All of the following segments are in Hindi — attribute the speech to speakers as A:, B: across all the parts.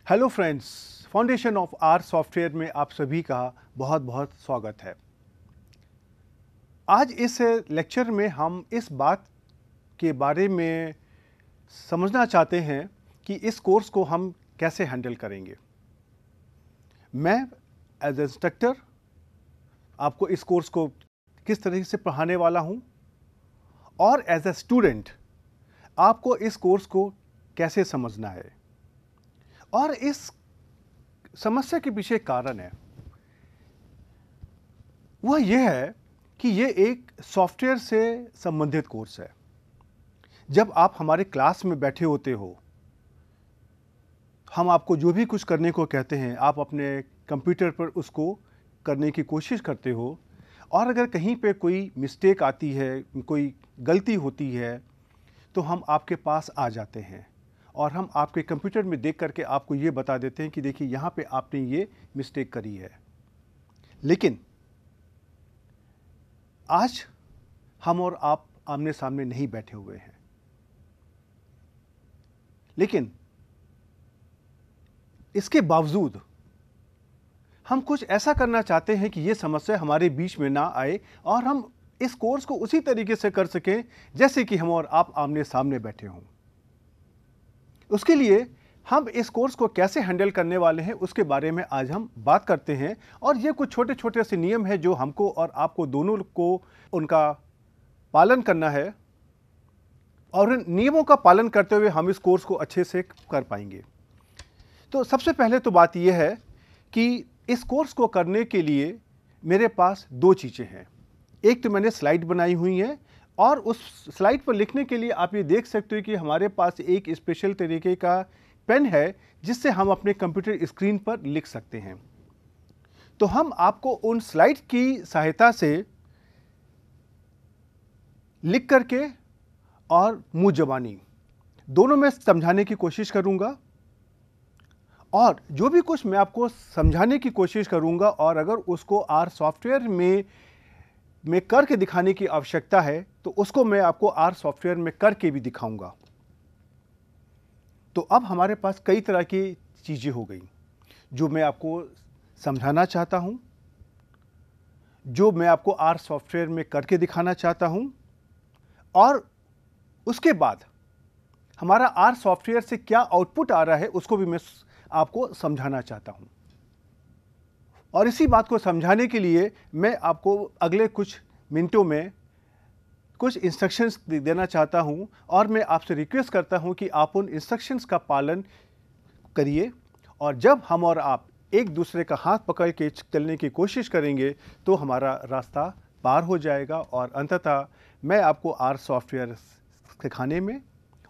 A: Hello friends, foundation of R software में आप सभी का बहुत बहुत स्वागत है। आज इस लेक्चर में हम इस बात के बारे में समझना चाहते हैं कि इस कोर्स को हम कैसे हैंडल करेंगे। मैं एज ए इंस्ट्रक्टर आपको इस कोर्स को किस तरीके से पढ़ाने वाला हूं और एज ए स्टूडेंट आपको इस कोर्स को कैसे समझना है और इस समस्या के पीछे कारण है वह यह है कि यह एक सॉफ्टवेयर से संबंधित कोर्स है। जब आप हमारे क्लास में बैठे होते हो, हम आपको जो भी कुछ करने को कहते हैं, आप अपने कंप्यूटर पर उसको करने की कोशिश करते हो और अगर कहीं पे कोई मिस्टेक आती है, कोई गलती होती है, तो हम आपके पास आ जाते हैं और हम आपके कंप्यूटर में देख करके आपको ये बता देते हैं कि देखिए यहाँ पे आपने ये मिस्टेक करी है। लेकिन आज हम और आप आमने सामने नहीं बैठे हुए हैं, लेकिन इसके बावजूद हम कुछ ऐसा करना चाहते हैं कि ये समस्या हमारे बीच में ना आए और हम इस कोर्स को उसी तरीके से कर सकें जैसे कि हम और आप आमने सामने बैठे हों। उसके लिए हम इस कोर्स को कैसे हैंडल करने वाले हैं उसके बारे में आज हम बात करते हैं और ये कुछ छोटे छोटे से नियम हैं जो हमको और आपको दोनों को उनका पालन करना है और इन नियमों का पालन करते हुए हम इस कोर्स को अच्छे से कर पाएंगे। तो सबसे पहले तो बात यह है कि इस कोर्स को करने के लिए मेरे पास दो चीज़ें हैं। एक तो मैंने स्लाइड बनाई हुई है और उस स्लाइड पर लिखने के लिए आप ये देख सकते हो कि हमारे पास एक स्पेशल तरीके का पेन है जिससे हम अपने कंप्यूटर स्क्रीन पर लिख सकते हैं। तो हम आपको उन स्लाइड की सहायता से लिख करके और मुंह ज़बानी दोनों में समझाने की कोशिश करूंगा और जो भी कुछ मैं आपको समझाने की कोशिश करूंगा और अगर उसको आर सॉफ्टवेयर में करके दिखाने की आवश्यकता है तो उसको मैं आपको आर सॉफ्टवेयर में करके भी दिखाऊंगा। तो अब हमारे पास कई तरह की चीज़ें हो गई जो मैं आपको समझाना चाहता हूं, जो मैं आपको आर सॉफ्टवेयर में करके दिखाना चाहता हूं और उसके बाद हमारा आर सॉफ्टवेयर से क्या आउटपुट आ रहा है उसको भी मैं आपको समझाना चाहता हूं। और इसी बात को समझाने के लिए मैं आपको अगले कुछ मिनटों में कुछ इंस्ट्रक्शंस देना चाहता हूं और मैं आपसे रिक्वेस्ट करता हूं कि आप उन इंस्ट्रक्शंस का पालन करिए और जब हम और आप एक दूसरे का हाथ पकड़ के चलने की कोशिश करेंगे तो हमारा रास्ता पार हो जाएगा और अंततः मैं आपको आर सॉफ्टवेयर सिखाने में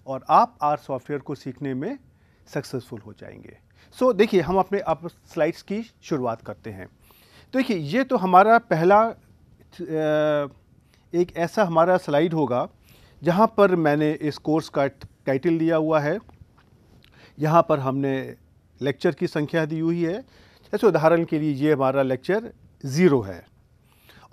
A: और आप आर सॉफ्टवेयर को सीखने में सक्सेसफुल हो जाएंगे। सो देखिए, हम अपने आप स्लाइड्स की शुरुआत करते हैं। तो देखिए, ये तो हमारा पहला एक ऐसा हमारा स्लाइड होगा जहाँ पर मैंने इस कोर्स का टाइटल दिया हुआ है। यहाँ पर हमने लेक्चर की संख्या दी हुई है। जैसे उदाहरण के लिए ये हमारा लेक्चर 0 है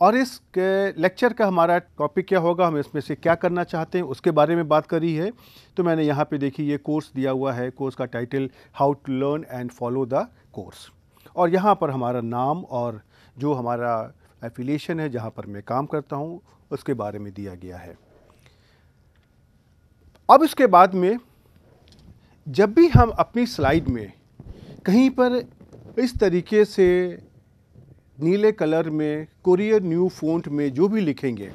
A: और इस लेक्चर का हमारा टॉपिक क्या होगा, हम इसमें से क्या करना चाहते हैं उसके बारे में बात करी है। तो मैंने यहाँ पे देखिए ये कोर्स दिया हुआ है, कोर्स का title how to learn and follow the course और यहाँ पर हमारा नाम और जो हमारा एफिलिएशन है जहाँ पर मैं काम करता हूँ उसके बारे में दिया गया है। अब इसके बाद में जब भी हम अपनी स्लाइड में कहीं पर इस तरीके से नीले कलर में कोरियर न्यू फ़ॉन्ट में जो भी लिखेंगे,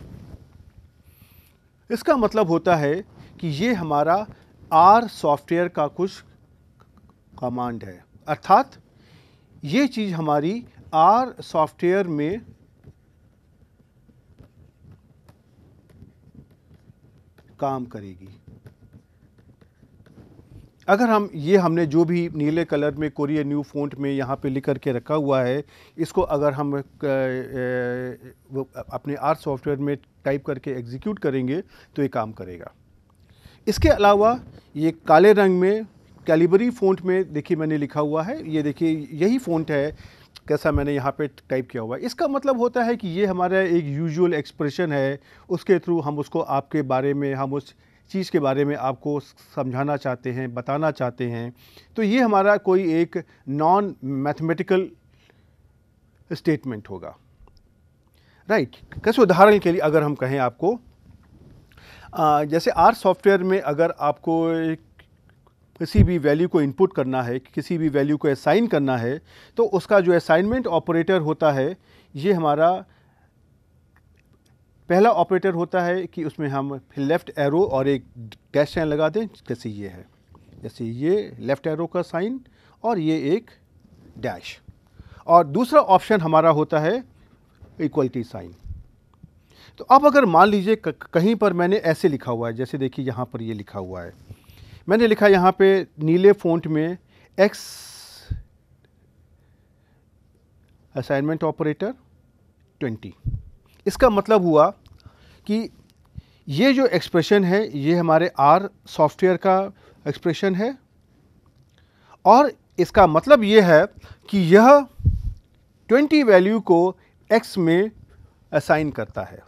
A: इसका मतलब होता है कि ये हमारा आर सॉफ्टवेयर का कुछ कमांड है, अर्थात ये चीज़ हमारी आर सॉफ्टवेयर में काम करेगी। अगर हम ये हमने जो भी नीले कलर में कोरियर न्यू फ़ॉन्ट में यहाँ पे लिख करके रखा हुआ है, इसको अगर हम अपने आर सॉफ्टवेयर में टाइप करके एग्जीक्यूट करेंगे तो ये काम करेगा। इसके अलावा ये काले रंग में कैलिबरी फ़ॉन्ट में देखिए मैंने लिखा हुआ है, ये देखिए यही फ़ॉन्ट है कैसा मैंने यहाँ पे टाइप किया हुआ है। इसका मतलब होता है कि ये हमारा एक यूजुअल एक्सप्रेशन है, उसके थ्रू हम उसको आपके बारे में, हम उस चीज़ के बारे में आपको समझाना चाहते हैं, बताना चाहते हैं। तो ये हमारा कोई एक नॉन मैथमेटिकल स्टेटमेंट होगा, राइट। कैसे उदाहरण के लिए अगर हम कहें आपको, जैसे आर सॉफ्टवेयर में अगर आपको किसी भी वैल्यू को इनपुट करना है, किसी भी वैल्यू को असाइन करना है, तो उसका जो असाइनमेंट ऑपरेटर होता है, ये हमारा पहला ऑपरेटर होता है कि उसमें हम लेफ़्ट एरो और एक डैश साइन लगा दें, जैसे ये है, जैसे ये लेफ़्ट एरो का साइन और ये एक डैश। और दूसरा ऑप्शन हमारा होता है इक्वलिटी साइन। तो अब अगर मान लीजिए कहीं पर मैंने ऐसे लिखा हुआ है, जैसे देखिए यहाँ पर ये लिखा हुआ है, मैंने लिखा यहाँ पे नीले फ़ॉन्ट में x असाइनमेंट ऑपरेटर 20। इसका मतलब हुआ कि ये जो एक्सप्रेशन है ये हमारे आर सॉफ्टवेयर का एक्सप्रेशन है, और इसका मतलब ये है कि यह 20 वैल्यू को x में असाइन करता है,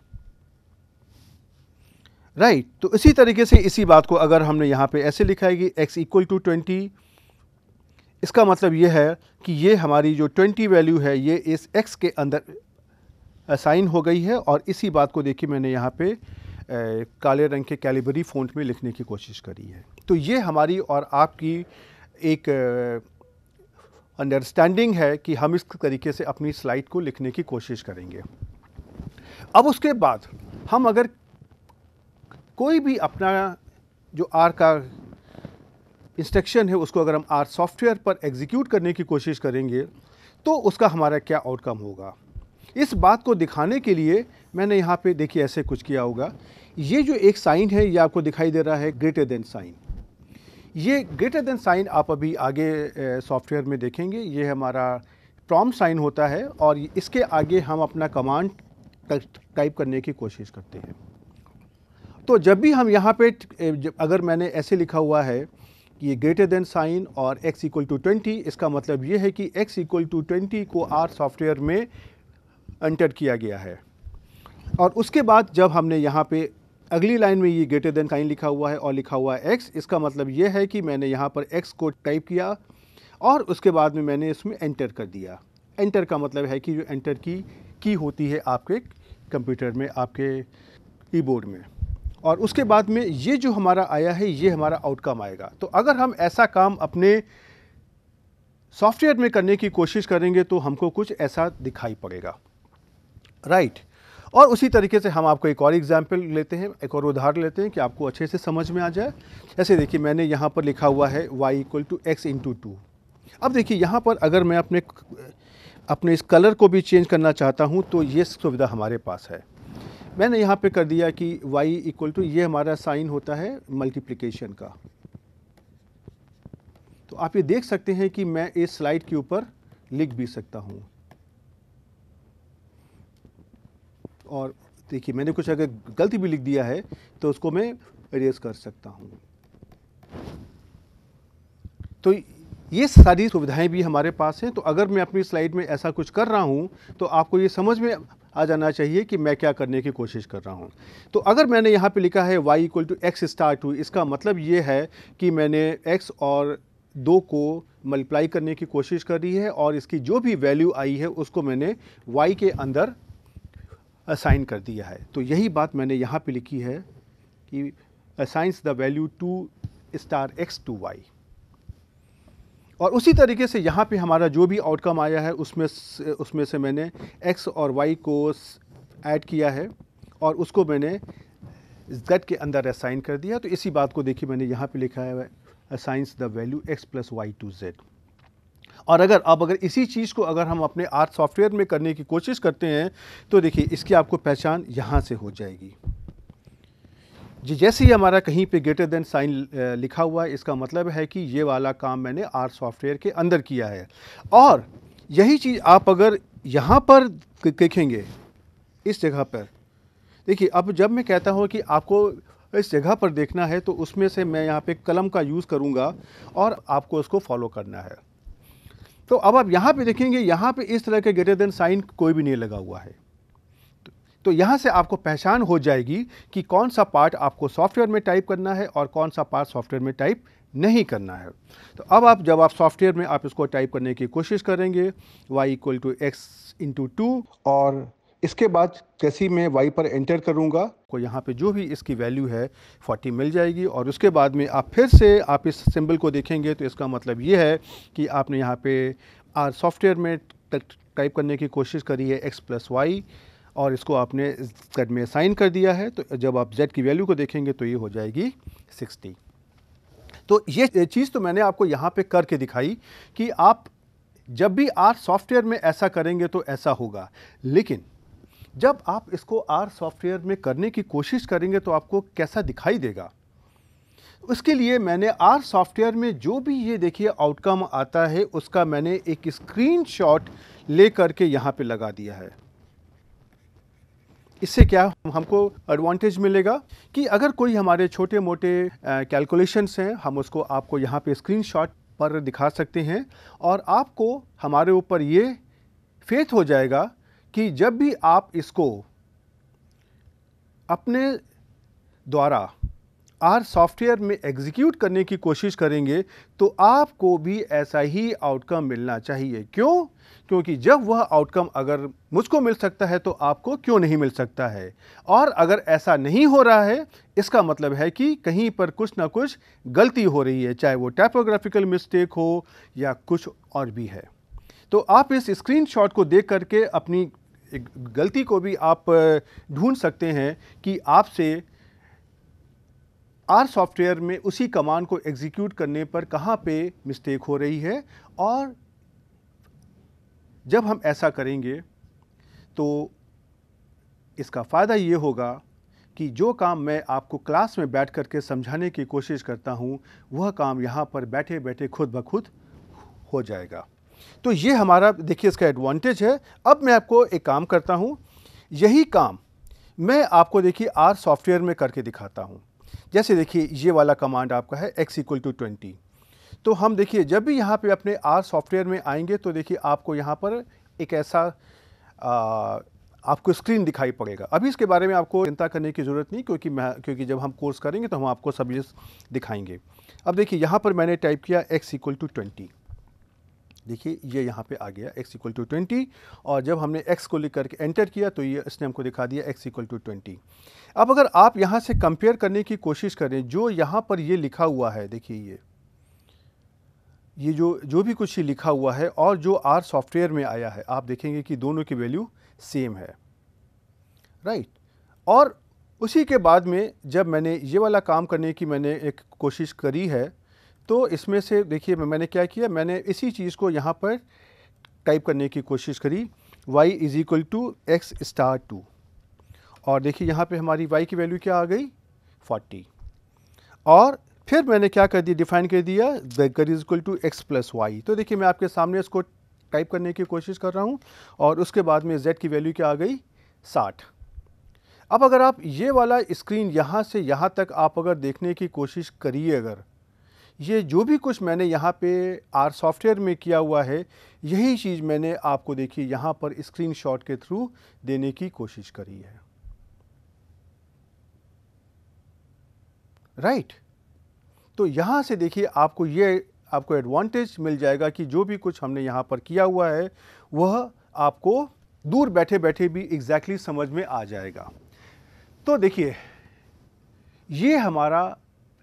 A: राइट। तो इसी तरीके से इसी बात को अगर हमने यहाँ पे ऐसे लिखा है कि x इक्वल टू 20, इसका मतलब ये है कि ये हमारी जो 20 वैल्यू है ये इस x के अंदर असाइन हो गई है। और इसी बात को देखिए मैंने यहाँ पे काले रंग के कैलिबरी फ़ॉन्ट में लिखने की कोशिश करी है। तो ये हमारी और आपकी एक अंडरस्टैंडिंग है कि हम इस तरीके से अपनी स्लाइड को लिखने की कोशिश करेंगे। अब उसके बाद हम अगर कोई भी अपना जो आर का इंस्ट्रक्शन है उसको अगर हम आर सॉफ्टवेयर पर एग्जीक्यूट करने की कोशिश करेंगे तो उसका हमारा क्या आउटकम होगा, इस बात को दिखाने के लिए मैंने यहाँ पे देखिए ऐसे कुछ किया होगा। ये जो एक साइन है ये आपको दिखाई दे रहा है ग्रेटर देन साइन। ये ग्रेटर देन साइन आप अभी आगे सॉफ्टवेयर में देखेंगे, ये हमारा प्रॉम्प्ट साइन होता है और इसके आगे हम अपना कमांड टाइप करने की कोशिश करते हैं। तो जब भी हम यहाँ पे अगर मैंने ऐसे लिखा हुआ है कि ये ग्रेटर देन साइन और x इक्वल टू 20, इसका मतलब ये है कि x इक्वल टू 20 को आर सॉफ्टवेयर में एंटर किया गया है। और उसके बाद जब हमने यहाँ पे अगली लाइन में ये ग्रेटर देन साइन लिखा हुआ है और लिखा हुआ है x, इसका मतलब ये है कि मैंने यहाँ पर x को टाइप किया और उसके बाद में मैंने इसमें एंटर कर दिया। एंटर का मतलब है कि जो एंटर की होती है आपके कंप्यूटर में, आपके कीबोर्ड में, और उसके बाद में ये जो हमारा आया है ये हमारा आउटकम आएगा। तो अगर हम ऐसा काम अपने सॉफ्टवेयर में करने की कोशिश करेंगे तो हमको कुछ ऐसा दिखाई पड़ेगा, राइट। और उसी तरीके से हम आपको एक और एग्जाम्पल लेते हैं, एक और उदाहरण लेते हैं कि आपको अच्छे से समझ में आ जाए। ऐसे देखिए मैंने यहाँ पर लिखा हुआ है y equal to x into 2। अब देखिए यहाँ पर अगर मैं अपने इस कलर को भी चेंज करना चाहता हूँ तो ये सुविधा हमारे पास है। मैंने यहाँ पे कर दिया कि y इक्वल टू, ये हमारा साइन होता है मल्टीप्लिकेशन का। तो आप ये देख सकते हैं कि मैं इस स्लाइड के ऊपर लिख भी सकता हूँ, और देखिए मैंने कुछ अगर गलती भी लिख दिया है तो उसको मैं इरेज कर सकता हूँ। तो ये सारी सुविधाएं भी हमारे पास हैं। तो अगर मैं अपनी स्लाइड में ऐसा कुछ कर रहा हूँ तो आपको ये समझ में आ जाना चाहिए कि मैं क्या करने की कोशिश कर रहा हूँ। तो अगर मैंने यहाँ पे लिखा है y equal to x star 2, इसका मतलब ये है कि मैंने x और 2 को मल्टीप्लाई करने की कोशिश करी है और इसकी जो भी वैल्यू आई है उसको मैंने y के अंदर असाइन कर दिया है। तो यही बात मैंने यहाँ पे लिखी है कि assigns the value two star x to y। और उसी तरीके से यहाँ पे हमारा जो भी आउटकम आया है उसमें से मैंने x और y को ऐड किया है और उसको मैंने z के अंदर असाइन कर दिया। तो इसी बात को देखिए मैंने यहाँ पे लिखा है assigns the value x plus y to z। और अगर इसी चीज़ को अगर हम अपने आर सॉफ्टवेयर में करने की कोशिश करते हैं तो देखिए इसकी आपको पहचान यहाँ से हो जाएगी। जी, जैसे ही हमारा कहीं पे ग्रेटर देन साइन लिखा हुआ है इसका मतलब है कि ये वाला काम मैंने आर सॉफ्टवेयर के अंदर किया है। और यही चीज़ आप अगर यहाँ पर देखेंगे, इस जगह पर देखिए, अब जब मैं कहता हूँ कि आपको इस जगह पर देखना है तो उसमें से मैं यहाँ पे कलम का यूज़ करूँगा और आपको उसको फॉलो करना है। तो अब आप यहाँ पे देखेंगे, यहाँ पे इस तरह के ग्रेटर देन साइन कोई भी नहीं लगा हुआ है। तो यहाँ से आपको पहचान हो जाएगी कि कौन सा पार्ट आपको सॉफ्टवेयर में टाइप करना है और कौन सा पार्ट सॉफ्टवेयर में टाइप नहीं करना है। तो अब जब आप सॉफ्टवेयर में आप इसको टाइप करने की कोशिश करेंगे y = x × 2, और इसके बाद जैसे ही मैं y पर एंटर करूँगा को यहाँ पे जो भी इसकी वैल्यू है 40 मिल जाएगी। और उसके बाद में आप फिर से आप इस सिंबल को देखेंगे तो इसका मतलब ये है कि आपने यहाँ पे R सॉफ्टवेयर में टाइप करने की कोशिश करी है x + y, और इसको आपने z में असाइन कर दिया है। तो जब आप z की वैल्यू को देखेंगे तो ये हो जाएगी 60। तो ये चीज़ तो मैंने आपको यहाँ पे करके दिखाई कि आप जब भी R सॉफ्टवेयर में ऐसा करेंगे तो ऐसा होगा, लेकिन जब आप इसको R सॉफ्टवेयर में करने की कोशिश करेंगे तो आपको कैसा दिखाई देगा। उसके लिए मैंने R सॉफ्टवेयर में जो भी ये देखिए आउटकम आता है उसका मैंने एक स्क्रीनशॉट ले करके यहाँ पे लगा दिया है। इससे क्या हमको एडवांटेज मिलेगा कि अगर कोई हमारे छोटे मोटे कैलकुलेशंस हैं, हम उसको आपको यहाँ पे स्क्रीनशॉट पर दिखा सकते हैं, और आपको हमारे ऊपर ये फेथ हो जाएगा कि जब भी आप इसको अपने द्वारा R सॉफ्टवेयर में एग्जीक्यूट करने की कोशिश करेंगे तो आपको भी ऐसा ही आउटकम मिलना चाहिए। क्यों? क्योंकि जब वह आउटकम अगर मुझको मिल सकता है तो आपको क्यों नहीं मिल सकता है। और अगर ऐसा नहीं हो रहा है, इसका मतलब है कि कहीं पर कुछ ना कुछ गलती हो रही है, चाहे वो टाइपोग्राफिकल मिस्टेक हो या कुछ और भी है। तो आप इस स्क्रीनशॉट को देख करके अपनी गलती को भी आप ढूंढ सकते हैं कि आपसे R सॉफ्टवेयर में उसी कमांड को एग्जीक्यूट करने पर कहाँ पे मिस्टेक हो रही है। और जब हम ऐसा करेंगे तो इसका फ़ायदा ये होगा कि जो काम मैं आपको क्लास में बैठ करके समझाने की कोशिश करता हूँ वह काम यहाँ पर बैठे बैठे खुद ब खुद हो जाएगा। तो ये हमारा देखिए इसका एडवांटेज है। अब मैं आपको एक काम करता हूँ, यही काम मैं आपको देखिए R सॉफ्टवेयर में करके दिखाता हूँ। जैसे देखिए ये वाला कमांड आपका है x = 20। तो हम देखिए जब भी यहाँ पे अपने R सॉफ्टवेयर में आएंगे तो देखिए आपको यहाँ पर एक ऐसा आपको स्क्रीन दिखाई पड़ेगा। अभी इसके बारे में आपको चिंता करने की ज़रूरत नहीं, क्योंकि जब हम कोर्स करेंगे तो हम आपको सब ये दिखाएंगे। अब देखिए यहाँ पर मैंने टाइप किया x = 20। देखिए ये यहाँ पे आ गया x = 20, और जब हमने x को लिख करके एंटर किया तो ये इसने हमको दिखा दिया x = 20। अब अगर आप यहाँ से कंपेयर करने की कोशिश करें, जो यहाँ पर ये लिखा हुआ है, देखिए ये जो भी कुछ लिखा हुआ है और जो R सॉफ्टवेयर में आया है, आप देखेंगे कि दोनों की वैल्यू सेम है, राइट। और उसी के बाद में जब मैंने ये वाला काम करने की मैंने एक कोशिश करी है तो इसमें से देखिए मैंने क्या किया, मैंने इसी चीज़ को यहाँ पर टाइप करने की कोशिश करी y = x * 2, और देखिए यहाँ पे हमारी y की वैल्यू क्या आ गई 40। और फिर मैंने क्या कर दिया, डिफाइन कर दिया z = x + y। तो देखिए मैं आपके सामने इसको टाइप करने की कोशिश कर रहा हूँ और उसके बाद में z की वैल्यू क्या आ गई 60। अब अगर आप ये वाला स्क्रीन यहाँ से यहाँ तक आप अगर देखने की कोशिश करिए, अगर ये जो भी कुछ मैंने यहाँ पे R सॉफ्टवेयर में किया हुआ है यही चीज़ मैंने आपको देखिए यहाँ पर स्क्रीनशॉट के थ्रू देने की कोशिश करी है, राइट। तो यहाँ से देखिए आपको एडवांटेज मिल जाएगा कि जो भी कुछ हमने यहाँ पर किया हुआ है वह आपको दूर बैठे बैठे भी एग्जैक्टली समझ में आ जाएगा। तो देखिए ये हमारा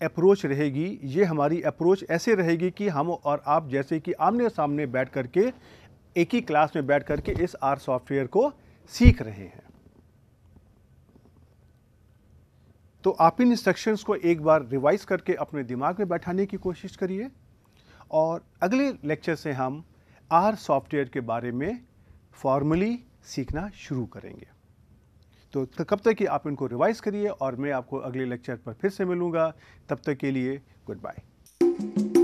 A: अप्रोच रहेगी, ये हमारी अप्रोच ऐसे रहेगी कि हम और आप जैसे कि आमने सामने बैठ करके एक ही क्लास में बैठ करके इस R सॉफ्टवेयर को सीख रहे हैं। तो आप इन इंस्ट्रक्शंस को एक बार रिवाइज करके अपने दिमाग में बैठाने की कोशिश करिए, और अगले लेक्चर से हम R सॉफ्टवेयर के बारे में फॉर्मली सीखना शुरू करेंगे। तो कब तक कि आप इनको रिवाइज करिए और मैं आपको अगले लेक्चर पर फिर से मिलूँगा। तब तक के लिए गुड बाय।